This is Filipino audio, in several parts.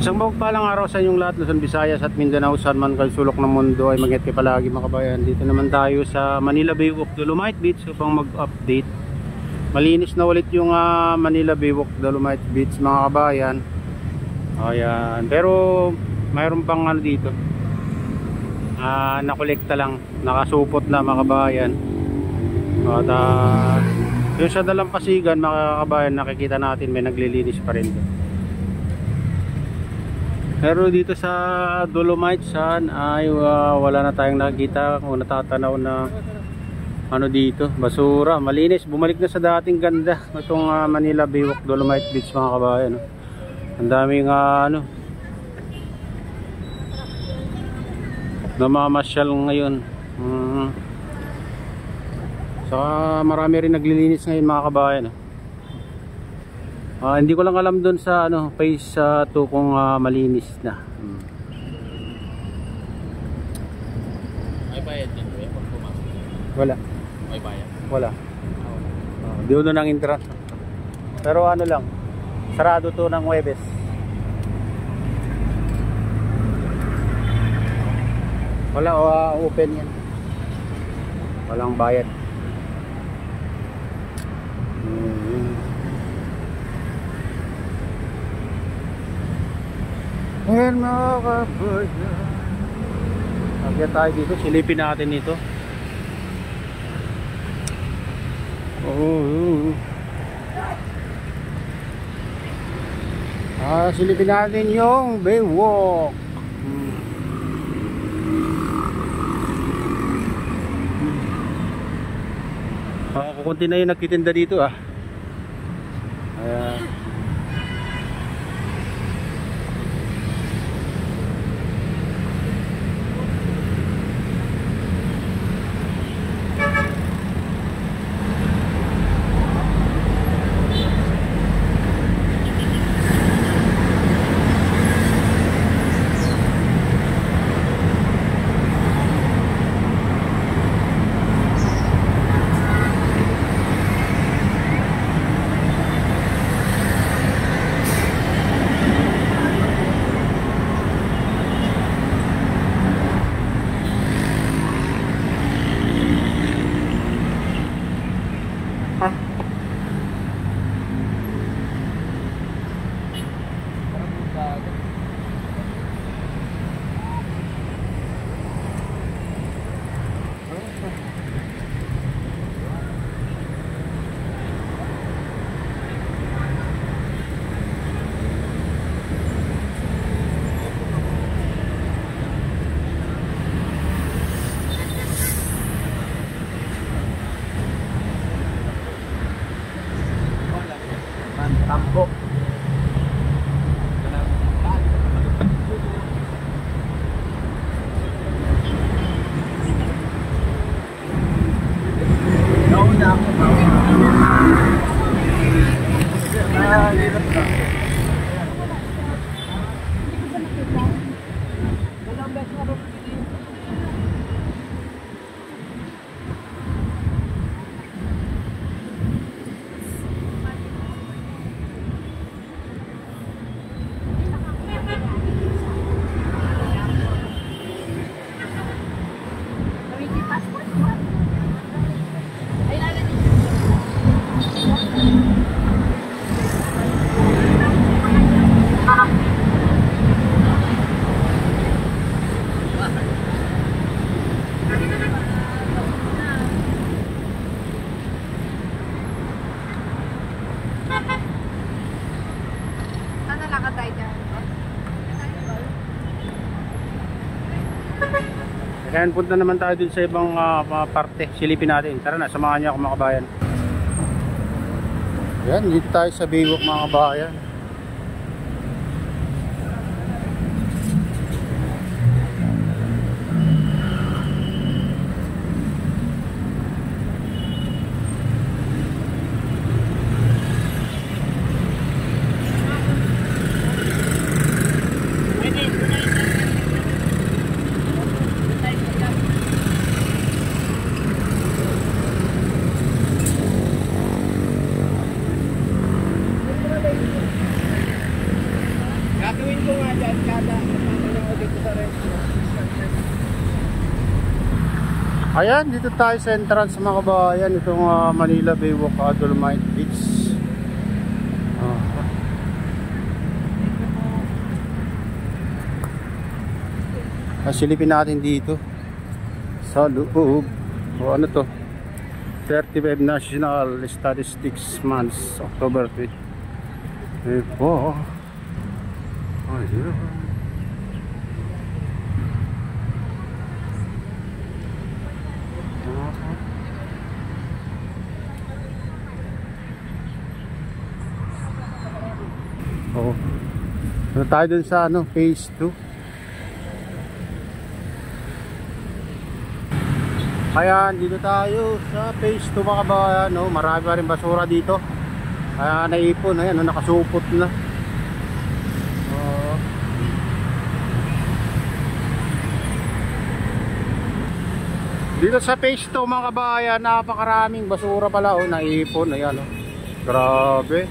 Isang mapagpalang araw sa inyong lahat, Luzon, Visayas at Mindanao, saan man kayo sulok ng mundo ay mag-ingat kayo palagi mga kabayan. Dito naman tayo sa Manila Baywalk Dolomite Beach upang mag-update. Malinis na ulit yung Manila Baywalk Dolomite Beach mga kabayan. Ayan. Pero mayroon pang ano dito, nakolekta lang, nakasupot na mga kabayan. At yung sa Dalampasigan mga kabayan, nakikita natin may naglilinis pa rin doon. Pero dito sa Dolomite Sun ay wala na tayong nakikita kung natatanaw na ano dito, basura, malinis, bumalik na sa dating ganda itong Manila Baywalk Dolomite Beach mga kabayan. Ang daming namamasyal ngayon. Saka marami rin naglilinis ngayon mga kabayan. Hindi ko lang alam doon sa phase 2 kung malinis na. May bayad din ba pag pumasok? Wala. May bayad? Wala. Di uno ng entrance. Pero ano lang, sarado to ng Huwebes. Wala, open yan. Walang bayad. Ayan mga kabayan, nagyan tayo dito, silipin natin ito. Silipin natin yung Baywalk. Kukunti na yung nagtitinda dito Ayan. Tambo. Kaya punta naman tayo dun sa ibang parte, silipin natin. Tara na, samahan niyo ako mga kabayan. Yan, dito tayo sa Baywalk mga kabayan. Ayan, dito tayo sa entrance mga kabayan. Itong Manila Bay Walk, Dolomite Beach. Silipin natin dito sa loob. O ano to? 35 National Statistics Months, October 3. Ito. Ayun. Oh. Ano tayo dun sa ano, phase 2. Kaya dito tayo sa phase 2 mga kabayan, no? Marami pa rin basura dito. Kaya naipon, ayan, no? Nakasupot na. Dito sa phase 2 mga kabayan, napakaraming basura pala, oh, naipon, ayan, oh. Grabe.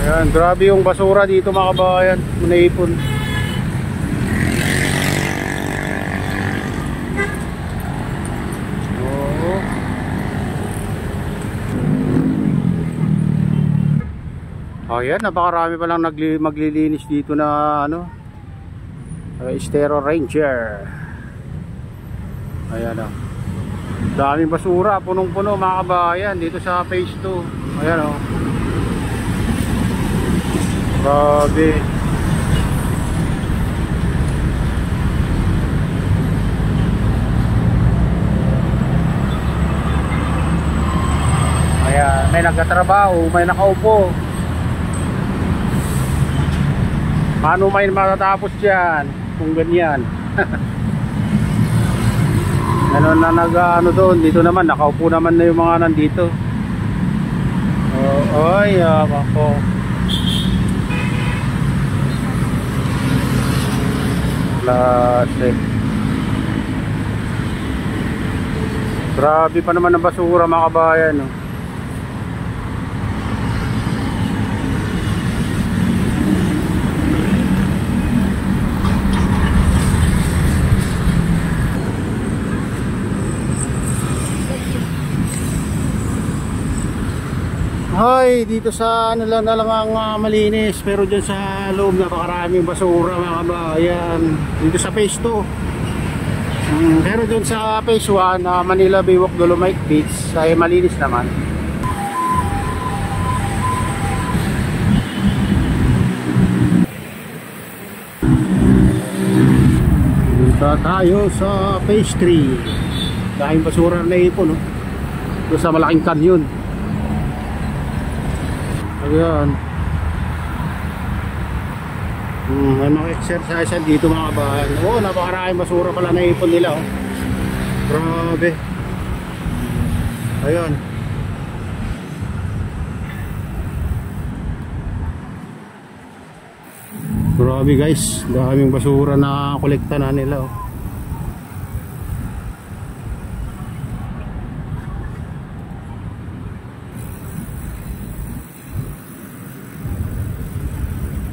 Ayan, grabe yung basura dito mga kabayan, naipon. Oo. Ayan, napakarami pa lang maglilinis dito na ano, Estero Ranger. Ayan, oh. Daming basura, punong-puno mga kabayan dito sa phase 2. Ayan, oh. Grabe. Ayan, may nagtatrabaho, may nakaupo. Paano may matatapos yan kung ganyan? Ano na nag-ano doon, dito naman nakaupo naman na yung mga nandito. Ay, ako. Klase. Grabe pa naman ang basura mga kabayan, no? Hoy, dito sa ano lang na lang ang malinis, pero dyan sa loob napakaraming basura mga kabayan. Dito sa phase 2. Pero dyan sa phase 1, Manila Bay Walk, Dolomite Beach, ay malinis naman. Dito tayo sa phase 3. Dahil basura na ipon, no? Dito sa malaking canyon. Ayan. May mga exercise dito mga kabahan. Oo, napakaraming basura pala na ipon nila, oh. Grabe. Ayan. Grabe guys, daming basura na kolekta na nila, oh.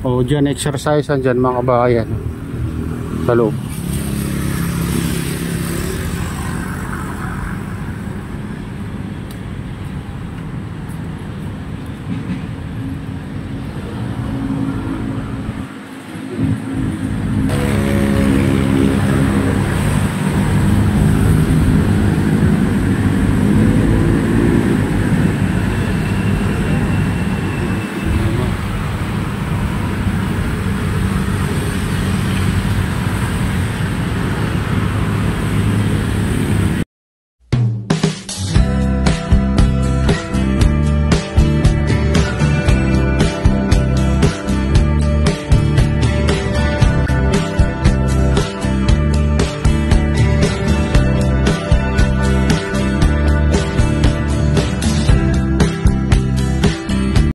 O dyan exercise dyan mga kabayan sa loob.